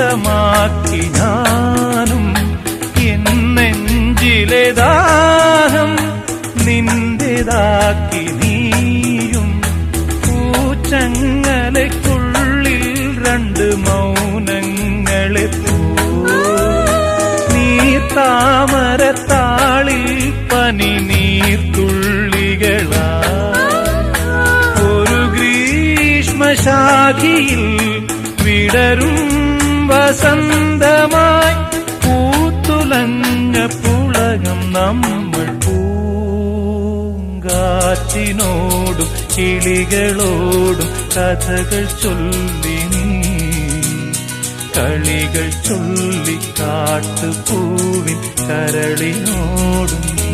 സ്വന്തമാക്കി ഞാനും എന്നെഞ്ചിലെ ദാഹം നിന്റേതാക്കി നീയും പൂച്ചങ്ങലയ്ക്കുള്ളിൽ രണ്ട് മൗനങ്ങളെ നീർത്താമരത്താളിൽ പനി നീർത്തുള്ളികളാ ഒരു ഗ്രീഷ്മശാഖിയിൽ വിടരും വസന്തമായി പൂത്തുലഞ്ഞ പുളകം നമ്മൾ പൂങ്കാറ്റിനോടും കിളികളോടും കഥകൾ ചൊല്ലി നീ കളികൾ ചൊല്ലി കാട്ടുപൂവിൻ കരളിനോടും നീ